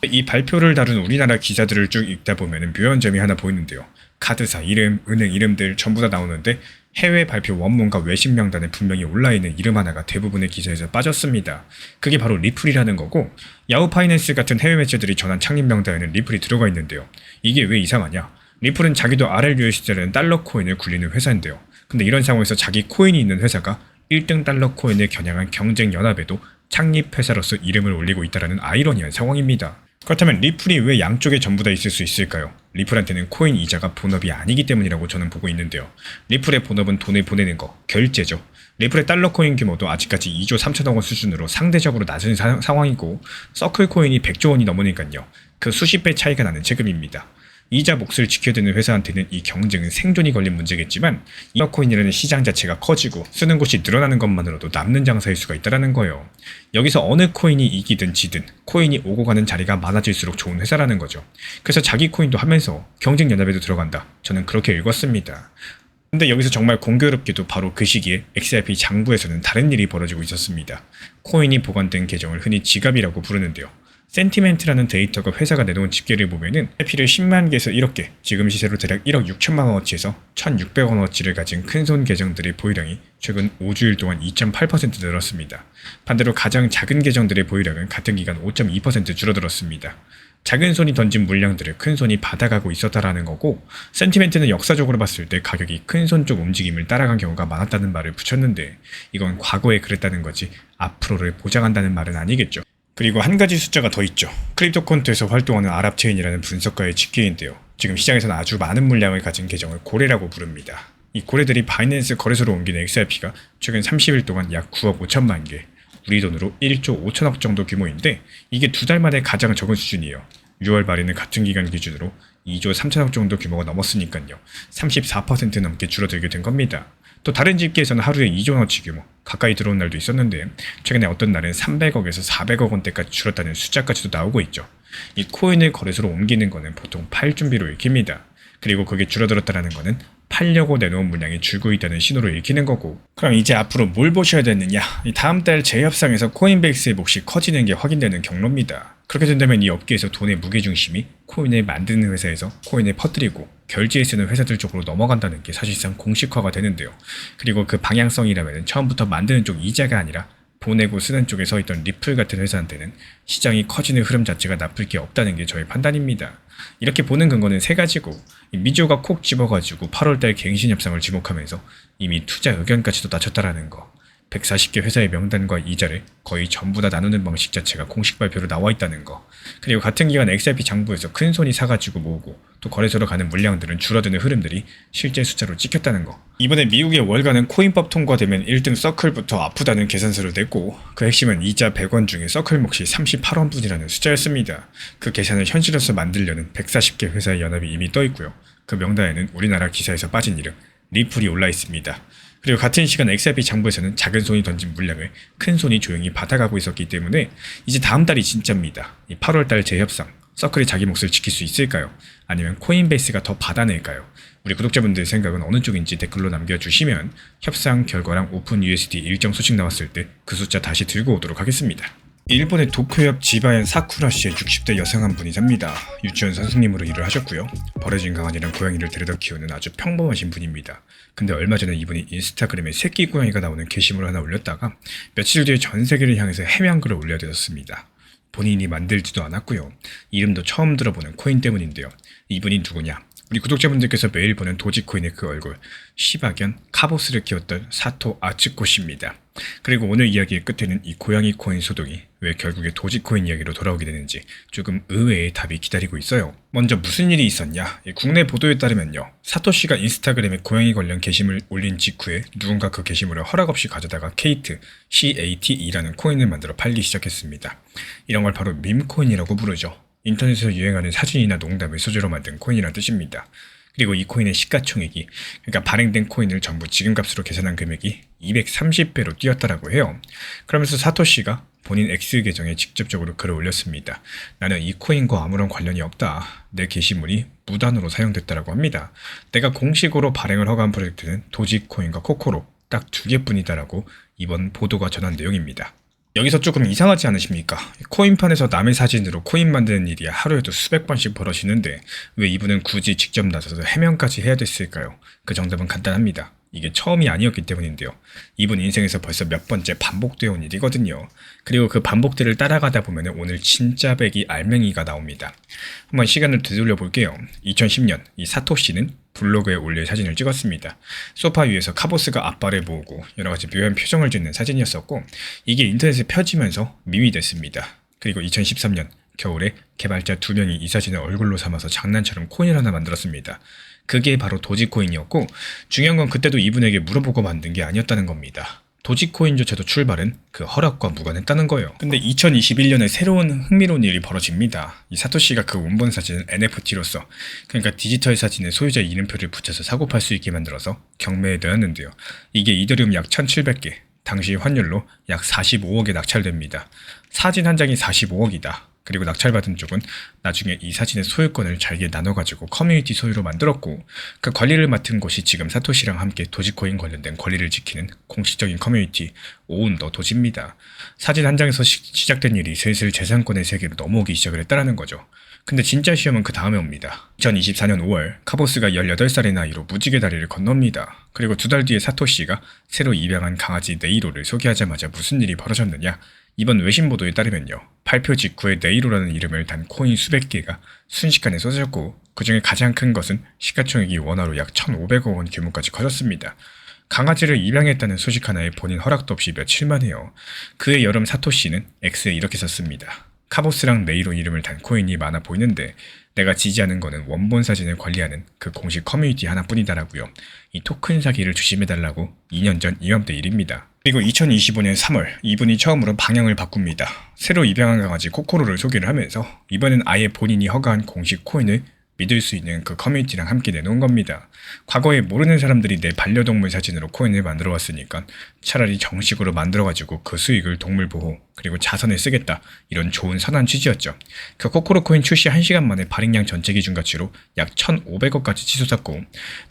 이 발표를 다룬 우리나라 기사들을 쭉 읽다 보면 묘한 점이 하나 보이는데요. 카드사 이름, 은행 이름들 전부 다 나오는데, 해외 발표 원문과 외신 명단에 분명히 올라있는 이름 하나가 대부분의 기사에서 빠졌습니다. 그게 바로 리플이라는 거고, 야후 파이낸스 같은 해외 매체들이 전한 창립 명단에는 리플이 들어가 있는데요. 이게 왜 이상하냐? 리플은 자기도 RLUSD라는 달러 코인을 굴리는 회사인데요. 근데 이런 상황에서 자기 코인이 있는 회사가 1등 달러 코인을 겨냥한 경쟁 연합에도 창립 회사로서 이름을 올리고 있다는 아이러니한 상황입니다. 그렇다면 리플이 왜 양쪽에 전부 다 있을 수 있을까요? 리플한테는 코인 이자가 본업이 아니기 때문이라고 저는 보고 있는데요. 리플의 본업은 돈을 보내는 거, 결제죠. 리플의 달러 코인 규모도 아직까지 2조 3천억 원 수준으로 상대적으로 낮은 상황이고, 서클 코인이 100조 원이 넘으니까요. 그 수십 배 차이가 나는 체급입니다. 이자 몫을 지켜야 되는 회사한테는 이 경쟁은 생존이 걸린 문제겠지만, 이 코인이라는 시장 자체가 커지고 쓰는 곳이 늘어나는 것만으로도 남는 장사일 수가 있다는 거예요. 여기서 어느 코인이 이기든 지든 코인이 오고 가는 자리가 많아질수록 좋은 회사라는 거죠. 그래서 자기 코인도 하면서 경쟁 연합에도 들어간다, 저는 그렇게 읽었습니다. 근데 여기서 정말 공교롭게도 바로 그 시기에 XRP 장부에서는 다른 일이 벌어지고 있었습니다. 코인이 보관된 계정을 흔히 지갑이라고 부르는데요. 센티멘트라는 데이터가 회사가 내놓은 집계를 보면은 해피를 10만 개에서 1억 개, 지금 시세로 대략 1억 6천만 원어치에서 1,600원 어치를 가진 큰손 계정들의 보유량이 최근 5주일 동안 2.8% 늘었습니다. 반대로 가장 작은 계정들의 보유량은 같은 기간 5.2% 줄어들었습니다. 작은 손이 던진 물량들을 큰 손이 받아가고 있었다라는 거고, 센티멘트는 역사적으로 봤을 때 가격이 큰 손 쪽 움직임을 따라간 경우가 많았다는 말을 붙였는데, 이건 과거에 그랬다는 거지 앞으로를 보장한다는 말은 아니겠죠. 그리고 한 가지 숫자가 더 있죠. 크립토 콘트에서 활동하는 아랍체인이라는 분석가의 집계인데요. 지금 시장에서는 아주 많은 물량을 가진 계정을 고래라고 부릅니다. 이 고래들이 바이낸스 거래소로 옮긴 XRP가 최근 30일 동안 약 9억 5천만 개, 우리 돈으로 1조 5천억 정도 규모인데, 이게 2달 만에 가장 적은 수준이에요. 6월 말에는 같은 기간 기준으로 2조 3천억 정도 규모가 넘었으니까요. 34% 넘게 줄어들게 된 겁니다. 또 다른 집계에서는 하루에 2조 원어치 규모, 가까이 들어온 날도 있었는데, 최근에 어떤 날은 300억에서 400억 원대까지 줄었다는 숫자까지도 나오고 있죠. 이 코인을 거래소로 옮기는 거는 보통 팔 준비로 읽힙니다. 그리고 그게 줄어들었다는 거는 팔려고 내놓은 물량이 줄고 있다는 신호로 읽히는 거고. 그럼 이제 앞으로 뭘 보셔야 되느냐? 이 다음 달 재협상에서 코인베이스의 몫이 커지는 게 확인되는 경로입니다. 그렇게 된다면 이 업계에서 돈의 무게중심이 코인을 만드는 회사에서 코인을 퍼뜨리고 결제에 쓰는 회사들 쪽으로 넘어간다는 게 사실상 공식화가 되는데요. 그리고 그 방향성이라면 처음부터 만드는 쪽 이자가 아니라 보내고 쓰는 쪽에 서 있던 리플 같은 회사한테는 시장이 커지는 흐름 자체가 나쁠 게 없다는 게 저의 판단입니다. 이렇게 보는 근거는 세 가지고, 미주가 콕 집어가지고 8월달 갱신 협상을 지목하면서 이미 투자 의견까지도 낮췄다라는 거, 140개 회사의 명단과 이자를 거의 전부 다 나누는 방식 자체가 공식 발표로 나와 있다는 거, 그리고 같은 기간 XRP 장부에서 큰 손이 사가지고 모으고 또 거래소로 가는 물량들은 줄어드는 흐름들이 실제 숫자로 찍혔다는 거, 이번에 미국의 월가는 코인법 통과되면 1등 서클부터 아프다는 계산서를 냈고 그 핵심은 이자 100원 중에 서클 몫이 38원뿐이라는 숫자였습니다. 그 계산을 현실로서 만들려는 140개 회사의 연합이 이미 떠 있고요. 그 명단에는 우리나라 기사에서 빠진 이름 리플이 올라 있습니다. 그리고 같은 시간 XRP 장부에서는 작은 손이 던진 물량을 큰 손이 조용히 받아가고 있었기 때문에 이제 다음 달이 진짜입니다. 이 8월달 재협상, 서클이 자기 몫을 지킬 수 있을까요? 아니면 코인베이스가 더 받아낼까요? 우리 구독자분들 생각은 어느 쪽인지 댓글로 남겨주시면 협상 결과랑 오픈 USD 일정 소식 나왔을 때 그 숫자 다시 들고 오도록 하겠습니다. 일본의 도쿄역 지바현 사쿠라시의 60대 여성 한 분이 삽니다. 유치원 선생님으로 일을 하셨고요. 버려진 강아지랑 고양이를 데려다 키우는 아주 평범하신 분입니다. 근데 얼마 전에 이분이 인스타그램에 새끼 고양이가 나오는 게시물을 하나 올렸다가 며칠 뒤에 전 세계를 향해서 해명글을 올려야 되었습니다. 본인이 만들지도 않았고요. 이름도 처음 들어보는 코인 때문인데요. 이분이 누구냐? 우리 구독자분들께서 매일 보는 도지코인의 그 얼굴, 시바견 카보스를 키웠던 사토 아츠코 씨입니다. 그리고 오늘 이야기의 끝에는 이 고양이 코인 소동이 왜 결국에 도지코인 이야기로 돌아오게 되는지 조금 의외의 답이 기다리고 있어요. 먼저 무슨 일이 있었냐? 국내 보도에 따르면요, 사토씨가 인스타그램에 고양이 관련 게시물 올린 직후에 누군가 그 게시물을 허락 없이 가져다가 케이트, CATE라는 코인을 만들어 팔기 시작했습니다. 이런 걸 바로 밈코인이라고 부르죠. 인터넷에서 유행하는 사진이나 농담을 소재로 만든 코인이란 뜻입니다. 그리고 이 코인의 시가총액이, 그러니까 발행된 코인을 전부 지금값으로 계산한 금액이 230배로 뛰었다라고 해요. 그러면서 사토씨가 본인 X 계정에 직접적으로 글을 올렸습니다. 나는 이 코인과 아무런 관련이 없다. 내 게시물이 무단으로 사용됐다라고 합니다. 내가 공식으로 발행을 허가한 프로젝트는 도지코인과 코코로 딱 2개뿐이다라고 이번 보도가 전한 내용입니다. 여기서 조금 이상하지 않으십니까? 코인판에서 남의 사진으로 코인 만드는 일이 하루에도 수백 번씩 벌어지는데 왜 이분은 굳이 직접 나서서 해명까지 해야 됐을까요? 그 정답은 간단합니다. 이게 처음이 아니었기 때문인데요. 이분 인생에서 벌써 몇 번째 반복되어 온 일이거든요. 그리고 그 반복들을 따라가다 보면 오늘 진짜 배기 알맹이가 나옵니다. 한번 시간을 되돌려 볼게요. 2010년 이 사토씨는 블로그에 올릴 사진을 찍었습니다. 소파 위에서 카보스가 앞발을 모으고 여러가지 묘한 표정을 짓는 사진이었었고 이게 인터넷에 펴지면서 밈이 됐습니다. 그리고 2013년 겨울에 개발자 2명이 이 사진을 얼굴로 삼아서 장난처럼 코인을 하나 만들었습니다. 그게 바로 도지코인이었고 중요한 건 그때도 이분에게 물어보고 만든 게 아니었다는 겁니다. 도지코인조차도 출발은 그 허락과 무관했다는 거예요. 근데 2021년에 새로운 흥미로운 일이 벌어집니다. 이 사토시가 그 원본 사진을 NFT로서, 그러니까 디지털 사진에 소유자 이름표를 붙여서 사고 팔 수 있게 만들어서 경매에 내었는데요. 이게 이더리움 약 1700개, 당시 환율로 약 45억에 낙찰됩니다. 사진 한 장이 45억이다. 그리고 낙찰받은 쪽은 나중에 이 사진의 소유권을 잘게 나눠가지고 커뮤니티 소유로 만들었고 그 관리를 맡은 곳이 지금 사토시랑 함께 도지코인 관련된 권리를 지키는 공식적인 커뮤니티 오운더 도지입니다. 사진 한 장에서 시작된 일이 슬슬 재산권의 세계로 넘어오기 시작을 했다는 거죠. 근데 진짜 시험은 그 다음에 옵니다. 2024년 5월 카보스가 18살의 나이로 무지개 다리를 건넙니다. 그리고 2달 뒤에 사토시가 새로 입양한 강아지 네이로를 소개하자마자 무슨 일이 벌어졌느냐? 이번 외신 보도에 따르면요, 발표 직후에 네이로라는 이름을 단 코인 수백 개가 순식간에 쏟아졌고 그 중에 가장 큰 것은 시가총액이 원화로 약 1,500억 원 규모까지 커졌습니다. 강아지를 입양했다는 소식 하나에 본인 허락도 없이 며칠 만에요. 그해 여름 사토시는 X에 이렇게 썼습니다. 카보스랑 네이로 이름을 단 코인이 많아 보이는데 내가 지지하는 거는 원본 사진을 관리하는 그 공식 커뮤니티 하나뿐이다라고요. 이 토큰 사기를 조심해달라고 2년 전 이맘때 일입니다. 그리고 2025년 3월 이분이 처음으로 방향을 바꿉니다. 새로 입양한 강아지 코코로를 소개를 하면서 이번엔 아예 본인이 허가한 공식 코인을 믿을 수 있는 그 커뮤니티랑 함께 내놓은 겁니다. 과거에 모르는 사람들이 내 반려동물 사진으로 코인을 만들어 왔으니까 차라리 정식으로 만들어가지고 그 수익을 동물 보호 그리고 자선에 쓰겠다, 이런 좋은 선한 취지였죠. 그 코코로 코인 출시 1시간 만에 발행량 전체 기준 가치로 약 1,500억까지 치솟았고,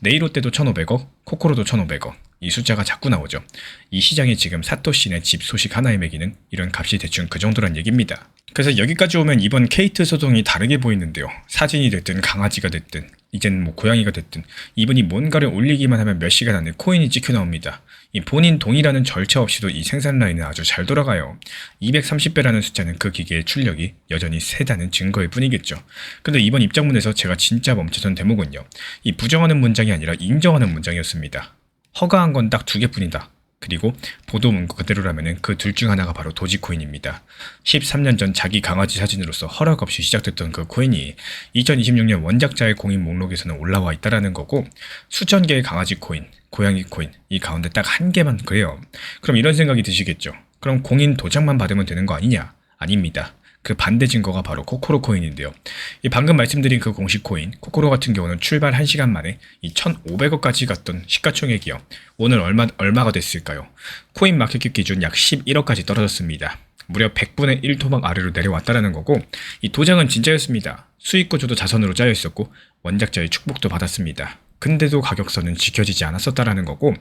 네이로 때도 1,500억, 코코로도 1,500억, 이 숫자가 자꾸 나오죠. 이 시장이 지금 사토시네 집 소식 하나에 매기는 이런 값이 대충 그 정도란 얘기입니다. 그래서 여기까지 오면 이번 케이트 소송이 다르게 보이는데요. 사진이 됐든 강아지가 됐든 이젠 뭐 고양이가 됐든 이분이 뭔가를 올리기만 하면 몇 시간 안에 코인이 찍혀 나옵니다. 이 본인 동의라는 절차 없이도 이 생산 라인은 아주 잘 돌아가요. 230배라는 숫자는 그 기계의 출력이 여전히 세다는 증거일 뿐이겠죠. 근데 이번 입장문에서 제가 진짜 멈춰선 대목은요, 이 부정하는 문장이 아니라 인정하는 문장이었습니다. 허가한 건 딱 2개뿐이다. 그리고 보도 문구 그대로라면 그 둘 중 하나가 바로 도지코인입니다. 13년 전 자기 강아지 사진으로서 허락 없이 시작됐던 그 코인이 2026년 원작자의 공인 목록에서는 올라와 있다라는 거고, 수천 개의 강아지 코인, 고양이 코인, 이 가운데 딱 1개만 그래요. 그럼 이런 생각이 드시겠죠. 그럼 공인 도장만 받으면 되는 거 아니냐? 아닙니다. 그 반대 증거가 바로 코코로 코인인데요. 이 방금 말씀드린 그 공식 코인 코코로 같은 경우는 출발 1시간 만에 이 1,500억까지 갔던 시가총액이요. 오늘 얼마가 됐을까요? 코인 마켓캡 기준 약 11억까지 떨어졌습니다. 무려 100분의 1 토막 아래로 내려왔다라는 거고, 이 도장은 진짜였습니다. 수익 구조도 자선으로 짜여 있었고 원작자의 축복도 받았습니다. 근데도 가격선은 지켜지지 않았었다라는 거고,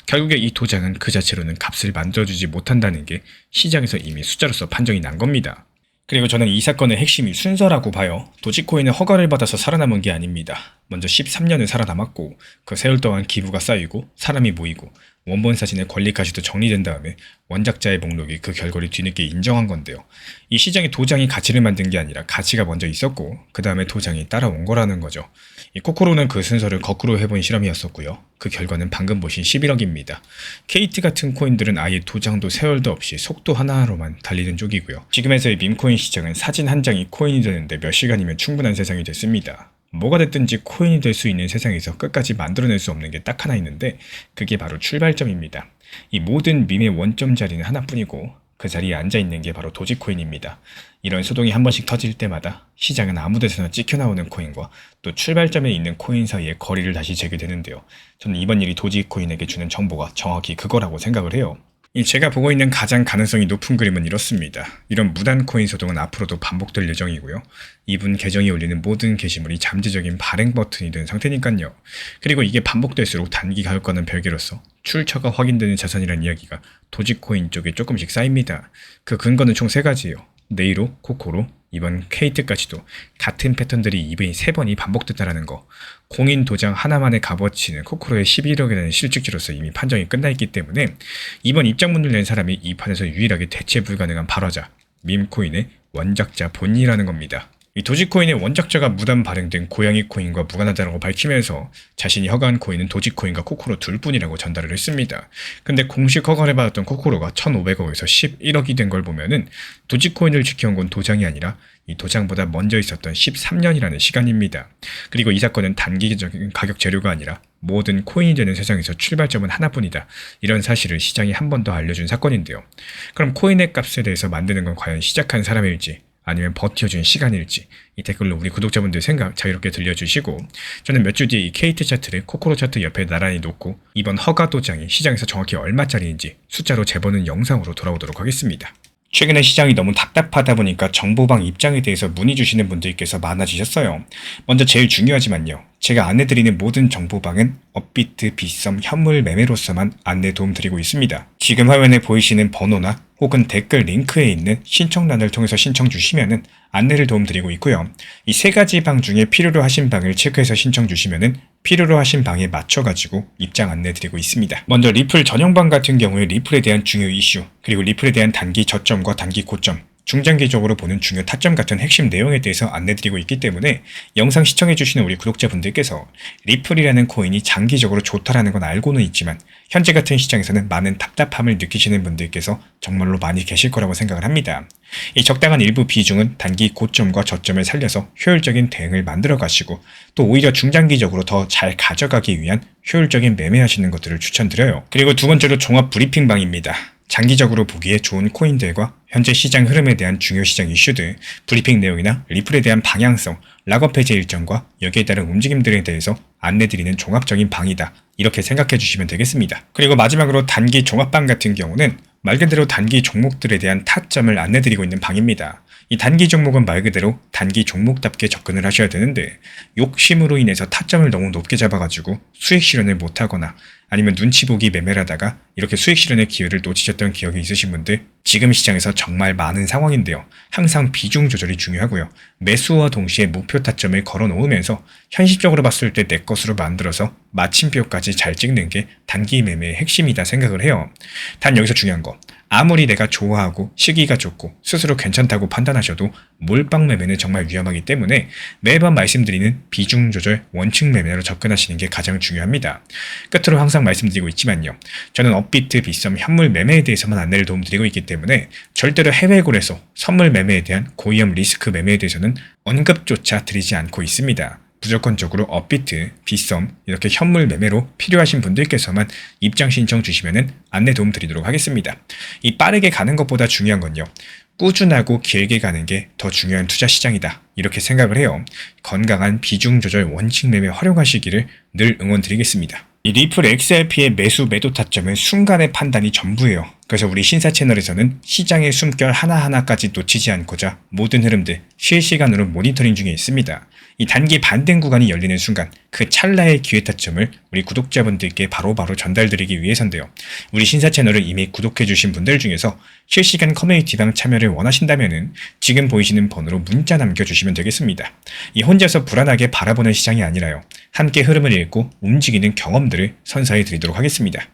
결국에 이 도장은 그 자체로는 값을 만들어주지 못한다는 게 시장에서 이미 숫자로서 판정이 난 겁니다. 그리고 저는 이 사건의 핵심이 순서라고 봐요. 도지코인은 허가를 받아서 살아남은 게 아닙니다. 먼저 13년을 살아남았고 그 세월 동안 기부가 쌓이고 사람이 모이고 원본 사진의 권리까지도 정리된 다음에 원작자의 목록이 그 결과를 뒤늦게 인정한 건데요. 이 시장에 도장이 가치를 만든 게 아니라 가치가 먼저 있었고 그 다음에 도장이 따라온 거라는 거죠. 이 코코로는 그 순서를 거꾸로 해본 실험이었었고요. 그 결과는 방금 보신 11억입니다. 케이트 같은 코인들은 아예 도장도 세월도 없이 속도 하나로만 달리는 쪽이고요. 지금에서의 밈코인 시장은 사진 한 장이 코인이 되는데 몇 시간이면 충분한 세상이 됐습니다. 뭐가 됐든지 코인이 될 수 있는 세상에서 끝까지 만들어낼 수 없는 게 딱 하나 있는데 그게 바로 출발점입니다. 이 모든 밈의 원점 자리는 하나뿐이고 그 자리에 앉아있는 게 바로 도지코인입니다. 이런 소동이 한 번씩 터질 때마다 시장은 아무 데서나 찍혀나오는 코인과 또 출발점에 있는 코인 사이의 거리를 다시 재게 되는데요. 저는 이번 일이 도지코인에게 주는 정보가 정확히 그거라고 생각을 해요. 제가 보고 있는 가장 가능성이 높은 그림은 이렇습니다. 이런 무단 코인 소동은 앞으로도 반복될 예정이고요. 이분 계정이 올리는 모든 게시물이 잠재적인 발행 버튼이 된 상태니까요. 그리고 이게 반복될수록 단기 가격과는 별개로서 출처가 확인되는 자산이라는 이야기가 도지코인 쪽에 조금씩 쌓입니다. 그 근거는 총 3가지예요. 네이로, 코코로, 이번 케이트까지도 같은 패턴들이 이번이 3번이 반복됐다는 거. 공인 도장 하나만의 값어치는 코코로의 11억이라는 실직지로서 이미 판정이 끝나있기 때문에 이번 입장문을 낸 사람이 이 판에서 유일하게 대체 불가능한 발화자, 밈코인의 원작자 본인이라는 겁니다. 이 도지코인의 원작자가 무단 발행된 고양이 코인과 무관하다고 밝히면서 자신이 허가한 코인은 도지코인과 코코로 둘뿐이라고 전달을 했습니다. 근데 공식 허가를 받았던 코코로가 1,500억에서 11억이 된 걸 보면은 도지코인을 지켜온 건 도장이 아니라 이 도장보다 먼저 있었던 13년이라는 시간입니다. 그리고 이 사건은 단기적인 가격 재료가 아니라 모든 코인이 되는 세상에서 출발점은 하나뿐이다. 이런 사실을 시장이 한 번 더 알려준 사건인데요. 그럼 코인의 값에 대해서 만드는 건 과연 시작한 사람일지 아니면 버텨준 시간일지 이 댓글로 우리 구독자분들 생각 자유롭게 들려주시고, 저는 몇 주 뒤에 이 케이트 차트를 코코로 차트 옆에 나란히 놓고 이번 허가 도장이 시장에서 정확히 얼마짜리인지 숫자로 재보는 영상으로 돌아오도록 하겠습니다. 최근에 시장이 너무 답답하다 보니까 정보방 입장에 대해서 문의 주시는 분들께서 많아지셨어요. 먼저 제일 중요하지만요. 제가 안내드리는 모든 정보방은 업비트, 빗썸, 현물 매매로서만 안내 도움드리고 있습니다. 지금 화면에 보이시는 번호나 혹은 댓글 링크에 있는 신청란을 통해서 신청 주시면은 안내를 도움드리고 있고요. 이 3가지 방 중에 필요로 하신 방을 체크해서 신청 주시면은 필요로 하신 방에 맞춰가지고 입장 안내 드리고 있습니다. 먼저 리플 전용방 같은 경우에 리플에 대한 중요 이슈, 그리고 리플에 대한 단기 저점과 단기 고점, 중장기적으로 보는 중요 타점 같은 핵심 내용에 대해서 안내드리고 있기 때문에 영상 시청해주시는 우리 구독자분들께서 리플이라는 코인이 장기적으로 좋다라는 건 알고는 있지만 현재 같은 시장에서는 많은 답답함을 느끼시는 분들께서 정말로 많이 계실 거라고 생각을 합니다. 이 적당한 일부 비중은 단기 고점과 저점을 살려서 효율적인 대응을 만들어 가시고 또 오히려 중장기적으로 더 잘 가져가기 위한 효율적인 매매하시는 것들을 추천드려요. 그리고 두 번째로 종합 브리핑방입니다. 장기적으로 보기에 좋은 코인들과 현재 시장 흐름에 대한 중요 시장 이슈들, 브리핑 내용이나 리플에 대한 방향성, 락업 해제 일정과 여기에 따른 움직임들에 대해서 안내드리는 종합적인 방이다. 이렇게 생각해 주시면 되겠습니다. 그리고 마지막으로 단기 종합방 같은 경우는 말 그대로 단기 종목들에 대한 타점을 안내드리고 있는 방입니다. 이 단기 종목은 말 그대로 단기 종목답게 접근을 하셔야 되는데 욕심으로 인해서 타점을 너무 높게 잡아가지고 수익 실현을 못하거나 아니면 눈치 보기 매매를 하다가 이렇게 수익 실현의 기회를 놓치셨던 기억이 있으신 분들 지금 시장에서 정말 많은 상황인데요. 항상 비중 조절이 중요하고요. 매수와 동시에 목표 타점을 걸어 놓으면서 현실적으로 봤을 때 내 것으로 만들어서 마침표까지 잘 찍는 게 단기 매매의 핵심이다 생각을 해요. 단 여기서 중요한 거. 아무리 내가 좋아하고 시기가 좋고 스스로 괜찮다고 판단하셔도 몰빵 매매는 정말 위험하기 때문에 매번 말씀드리는 비중 조절 원칙 매매로 접근하시는 게 가장 중요합니다. 끝으로 항상 말씀드리고 있지만요. 저는 업비트, 빗썸, 현물 매매에 대해서만 안내를 도움드리고 있기 때문에 절대로 해외골에서 선물 매매에 대한 고위험 리스크 매매에 대해서는 언급조차 드리지 않고 있습니다. 무조건적으로 업비트, 빗썸 이렇게 현물 매매로 필요하신 분들께서만 입장 신청 주시면 안내 도움 드리도록 하겠습니다. 이 빠르게 가는 것보다 중요한 건요. 꾸준하고 길게 가는 게 더 중요한 투자 시장이다. 이렇게 생각을 해요. 건강한 비중 조절 원칙 매매 활용하시기를 늘 응원드리겠습니다. 이 리플 XRP의 매수 매도 타점은 순간의 판단이 전부예요. 그래서 우리 신사 채널에서는 시장의 숨결 하나하나까지 놓치지 않고자 모든 흐름들 실시간으로 모니터링 중에 있습니다. 이 단기 반등 구간이 열리는 순간 그 찰나의 기회 타점을 우리 구독자분들께 바로바로 전달드리기 위해서인데요. 우리 신사 채널을 이미 구독해주신 분들 중에서 실시간 커뮤니티방 참여를 원하신다면 지금 보이시는 번호로 문자 남겨주시면 되겠습니다. 이 혼자서 불안하게 바라보는 시장이 아니라요. 함께 흐름을 읽고 움직이는 경험들을 선사해 드리도록 하겠습니다.